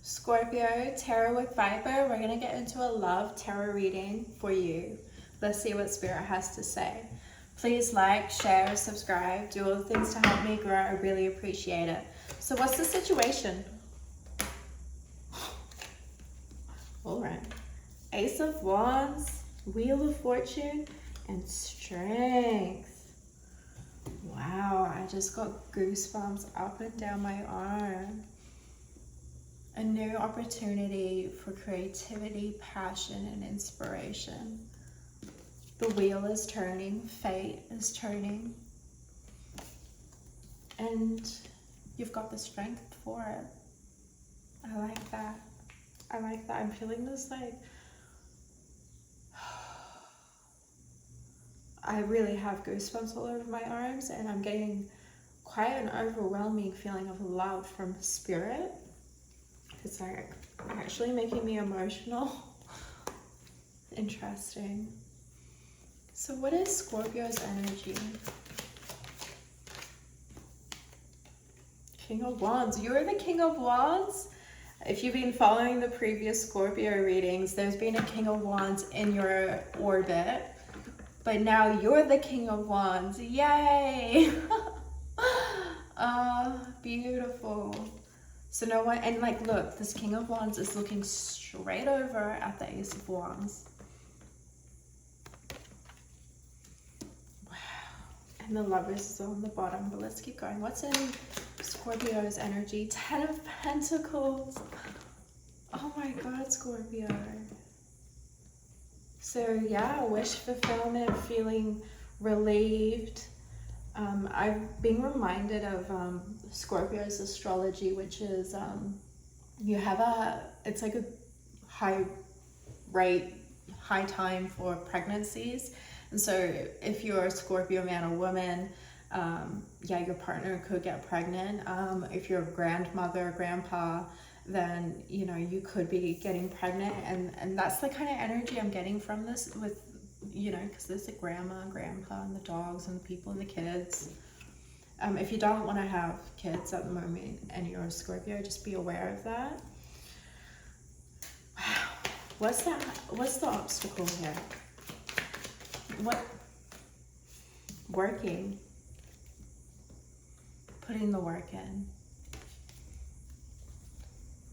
Scorpio, Tarot with Viper. We're going to get into a love tarot reading for you. Let's see what Spirit has to say. Please like, share, subscribe, do all the things to help me grow. I really appreciate it. So what's the situation? All right. Ace of Wands, Wheel of Fortune, and Strength. Wow, I just got goosebumps up and down my arm. A new opportunity for creativity, passion, and inspiration. The wheel is turning, fate is turning. And you've got the strength for it. I like that. I like that. I'm feeling this like, I really have goosebumps all over my arms, and I'm getting quite an overwhelming feeling of love from Spirit. It's like actually making me emotional. Interesting. So what is Scorpio's energy? King of Wands. You're the King of Wands? If you've been following the previous Scorpio readings, there's been a King of Wands in your orbit. But now you're the King of Wands. Yay! Beautiful. So no one, and like, look, this King of Wands is looking straight over at the Ace of Wands. Wow. And the Lovers is on the bottom, but let's keep going. What's in Scorpio's energy? 10 of Pentacles. Oh my God, Scorpio. So yeah, wish fulfillment, feeling relieved. I've been reminded of Scorpio's astrology, which is you have it's like a high time for pregnancies. And so if you're a Scorpio man or woman, yeah, your partner could get pregnant. If you're a grandmother or grandpa, then you know you could be getting pregnant, and that's the kind of energy I'm getting from this, with you know, because there's the grandma and grandpa and the dogs and the people and the kids. If you don't want to have kids at the moment and you're a Scorpio, just be aware of that. Wow. What's the obstacle here? What? Working. Putting the work in.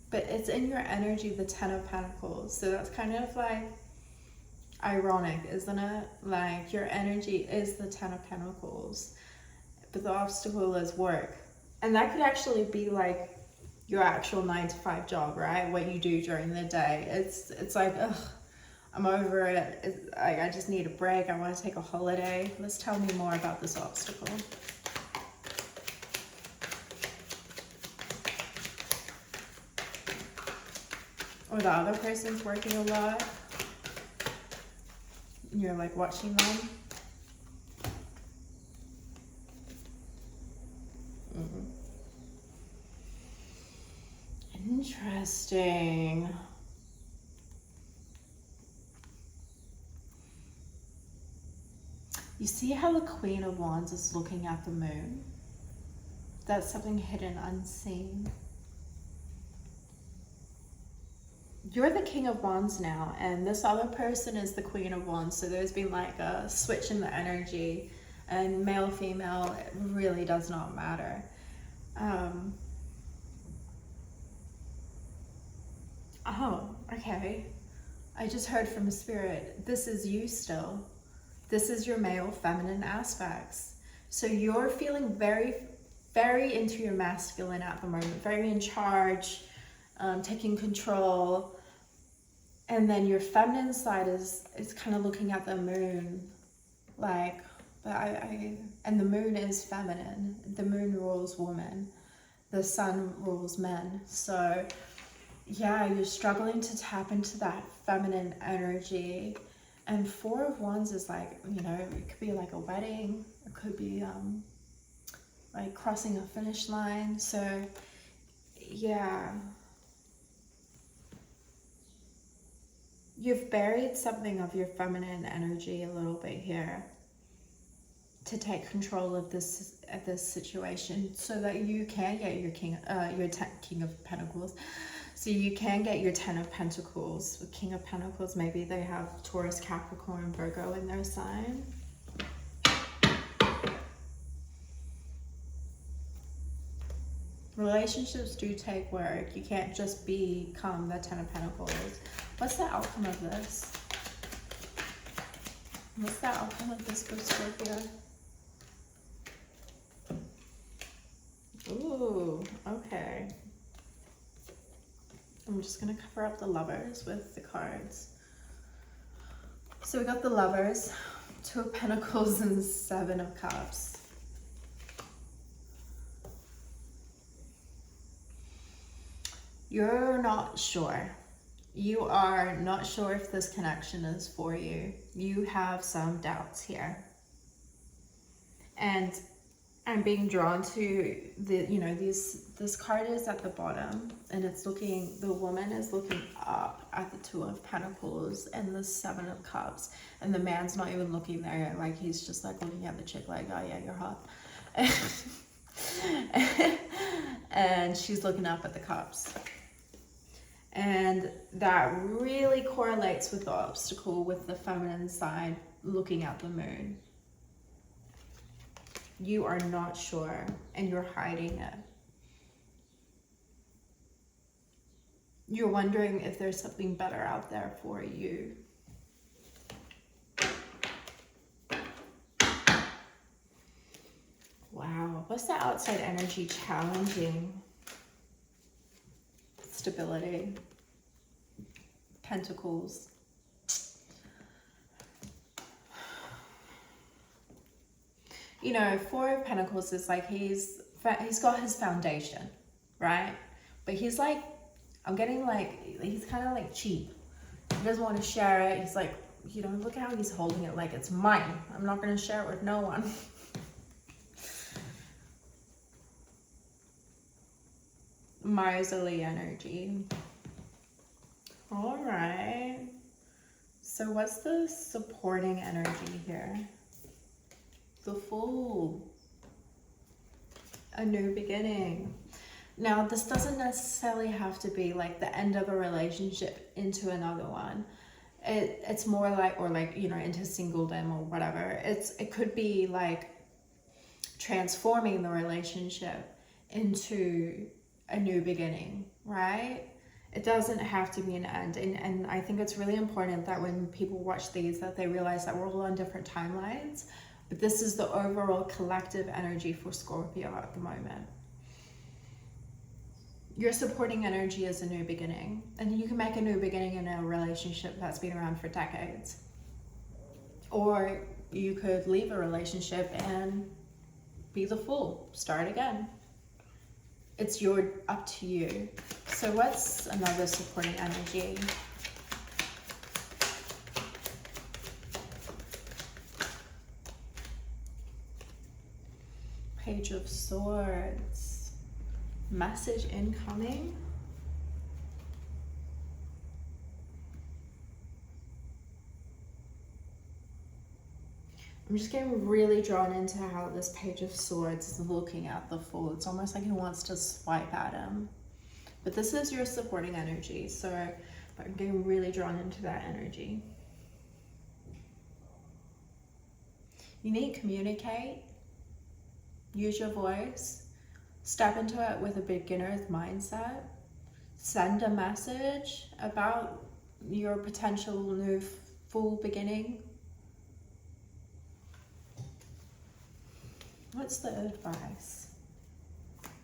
But it's in your energy, the 10 of Pentacles. So that's kind of like ironic, isn't it? Like your energy is the 10 of Pentacles, but the obstacle is work. And that could actually be like your actual 9-to-5 job, right? What you do during the day. It's like, ugh, I'm over it. I just need a break. I want to take a holiday. Let's tell me more about this obstacle. Or the other person's working a lot. You're like watching them. Interesting. You see how the Queen of Wands is looking at the moon? That's something hidden, unseen. You're the King of Wands now, and this other person is the Queen of Wands. So there's been like a switch in the energy, and male, female, it really does not matter. Oh, okay. I just heard from a Spirit. This is you still. This is your male, feminine aspects. So you're feeling very, very into your masculine at the moment, very in charge, taking control. And then your feminine side is kind of looking at the moon, like, but and the moon is feminine. The moon rules woman. The sun rules men. So yeah, you're struggling to tap into that feminine energy. And 4 of Wands is like, you know, it could be like a wedding. It could be like crossing a finish line. So yeah. You've buried something of your feminine energy a little bit here to take control of this situation, so that you can get your King of Pentacles, So you can get your 10 of Pentacles, with King of Pentacles. Maybe they have Taurus, Capricorn, Virgo in their sign. Relationships do take work. You can't just become the 10 of Pentacles. What's the outcome of this? What's the outcome of this for Scorpio? Ooh, okay. I'm just going to cover up the Lovers with the cards. So we got the Lovers, 2 of Pentacles and 7 of Cups. You're not sure. You are not sure if this connection is for you. You have some doubts here. And I'm being drawn to the, you know, this card is at the bottom and it's looking, the woman is looking up at the 2 of Pentacles and the 7 of Cups. And the man's not even looking there. Like, he's just like looking at the chick like, oh yeah, you're hot. And she's looking up at the Cups. And that really correlates with the obstacle with the feminine side looking at the moon. You are not sure and you're hiding it. You're wondering if there's something better out there for you. Wow, what's the outside energy challenging? Stability. Pentacles. You know, 4 of Pentacles is like he's got his foundation, right? But he's like, I'm getting like, he's kind of like cheap. He doesn't want to share it. He's like, you know, look how he's holding it like it's mine. I'm not going to share it with no one. Miserly energy. All right. So what's the supporting energy here? The Fool. A new beginning. Now, this doesn't necessarily have to be like the end of a relationship into another one. It's more like, or like, you know, into singledom or whatever. It could be like transforming the relationship into a new beginning, right? It doesn't have to be an end. And I think it's really important that when people watch these, that they realize that we're all on different timelines. But this is the overall collective energy for Scorpio at the moment. Your supporting energy is a new beginning. And you can make a new beginning in a relationship that's been around for decades. Or you could leave a relationship and be the Fool. Start again. It's up to you. So what's another supporting energy? Page of Swords. Message incoming. I'm just getting really drawn into how this Page of Swords is looking at the Fool. It's almost like he wants to swipe at him. But this is your supporting energy, so I'm getting really drawn into that energy. You need to communicate. Use your voice. Step into it with a beginner's mindset. Send a message about your potential new Fool beginning. What's the advice?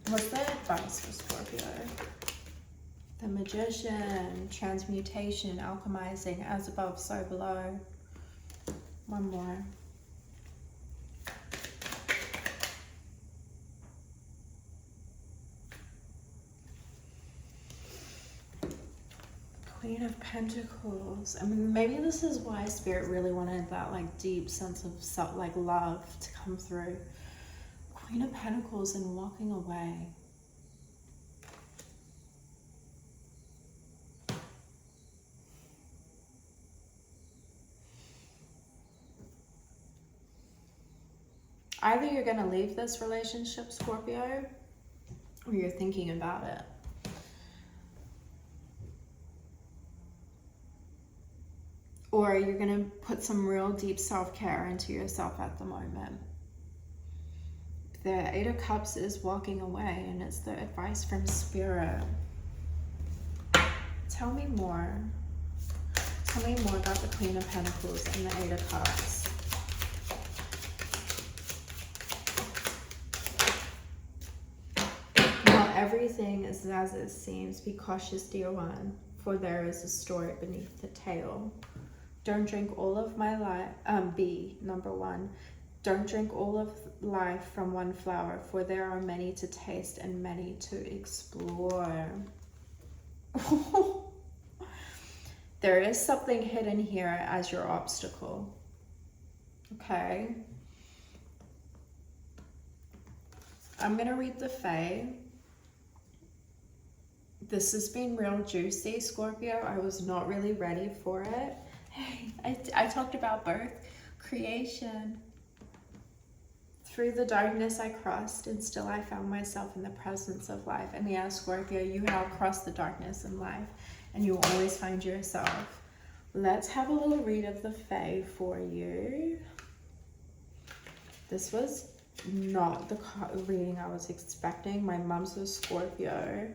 What's the advice for Scorpio? The Magician, transmutation, alchemizing, as above, so below. One more. Queen of Pentacles. I mean, maybe this is why Spirit really wanted that like deep sense of like love to come through. Queen of Pentacles and walking away. Either you're going to leave this relationship, Scorpio, or you're thinking about it. or you're going to put some real deep self-care into yourself at the moment. The Eight of Cups is walking away, and it's the advice from Spirit. Tell me more. Tell me more about the Queen of Pentacles and the Eight of Cups. Not everything is as it seems. Be cautious, dear one, for there is a story beneath the tale. Don't drink all of my life. B, number one. Don't drink all of life from one flower, for there are many to taste and many to explore. There is something hidden here as your obstacle. Okay. I'm going to read the Fae. This has been real juicy, Scorpio. I was not really ready for it. Hey, I talked about birth, creation. Through the darkness I crossed, and still I found myself in the presence of life. And yeah, Scorpio, you have crossed the darkness in life, and you will always find yourself. Let's have a little read of the Fae for you. This was not the reading I was expecting. My mom's a Scorpio,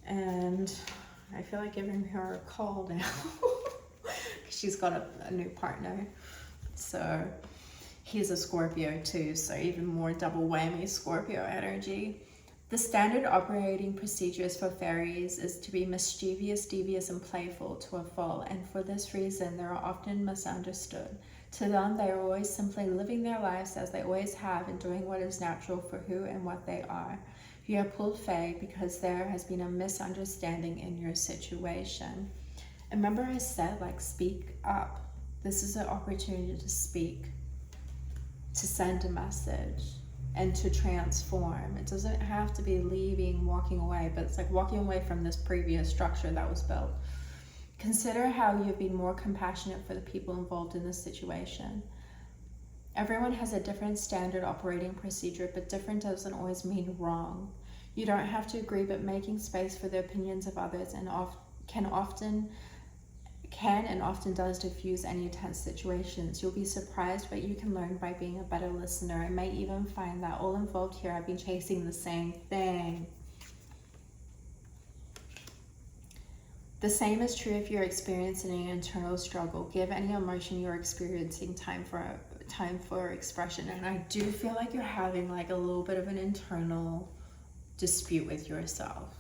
and I feel like giving her a call now. She's got a new partner. So he's a Scorpio too, so even more double whammy Scorpio energy. The standard operating procedures for fairies is to be mischievous, devious, and playful to a fault, and for this reason they are often misunderstood. To them, they are always simply living their lives as they always have and doing what is natural for who and what they are. You are pulled Fae because there has been a misunderstanding in your situation. And remember I said, like, speak up. This is an opportunity to speak, to send a message, and to transform. It doesn't have to be leaving, walking away, but it's like walking away from this previous structure that was built. Consider how you've been more compassionate for the people involved in this situation. Everyone has a different standard operating procedure, but different doesn't always mean wrong. You don't have to agree, but making space for the opinions of others can and often does diffuse any tense situations. You'll be surprised what you can learn by being a better listener, and may even find that all involved here have been chasing the same thing. The same is true if you're experiencing an internal struggle. Give any emotion you're experiencing time for expression. And I do feel like you're having like a little bit of an internal dispute with yourself.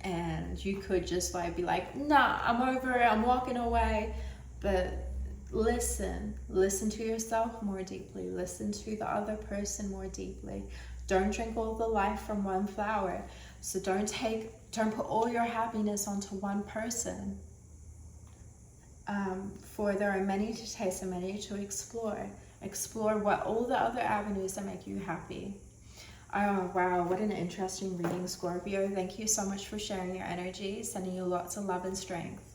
And you could just like be like, nah, I'm over it, I'm walking away. But listen to yourself more deeply. Listen to the other person more deeply. Don't drink all the life from one flower. So don't put all your happiness onto one person. For there are many to taste and many to explore. Explore what all the other avenues that make you happy. Oh, wow, what an interesting reading, Scorpio. Thank you so much for sharing your energy. Sending you lots of love and strength.